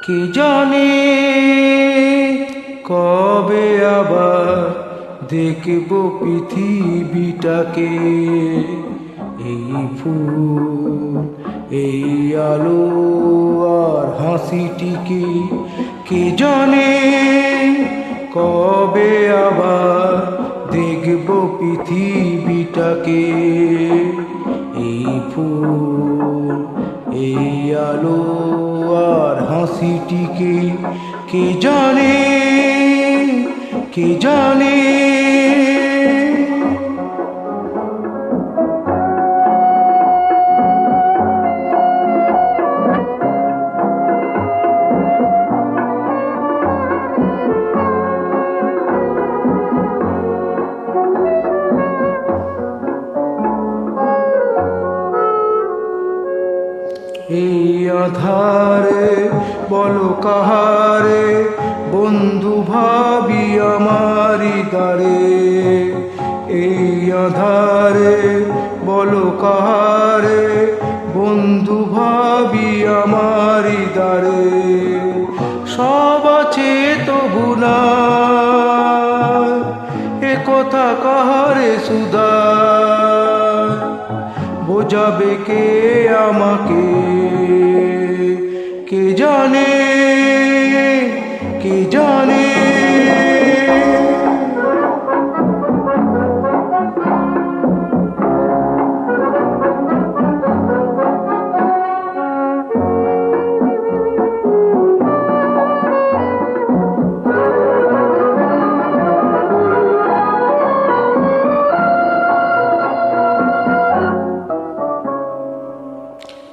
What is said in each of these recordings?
কে জানে কবে আবার দেখব পৃথিবীটাকে। এই ফুল, এই আলো আর হাসিটিকে কে জানে কবে আবার দেখব পৃথিবীটাকে। এই ফুল, এই আলো আর হাসিটিকে কে জানে, কে জানে। এই আধারে বলো কাহারে বন্ধু ভাবি আমারি দ্বারে। এই আধারে বলো কাহারে বন্ধু ভাবি আমারি দ্বারে। সব আছে তবু না এ কথা কাহারে সুধা বোঝাবে কে আমাকে। কে জানে, কে জানে।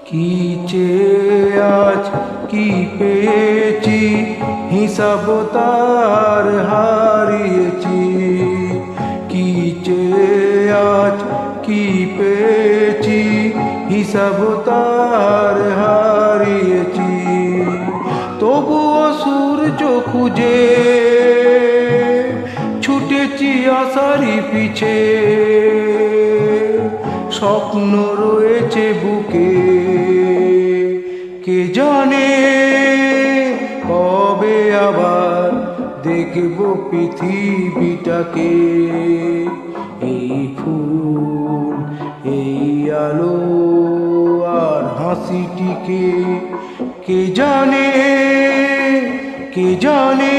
কি চেয়ে আজ কি পেয়েছি হিসাব তার হারিয়েছি। কি চেয়ে আজ কি পেয়েছি হিসাব তার হারিয়েছি। তবুও সূর্য খুঁজে ছুটেছি আশারি পিছে। স্বপ্ন রয়েছে বুকে, কে জানে কবে আবার দেখব পৃথিবীটাকে। এই ফুল, এই আলো আর হাসিটিকে কে জানে, কে জানে।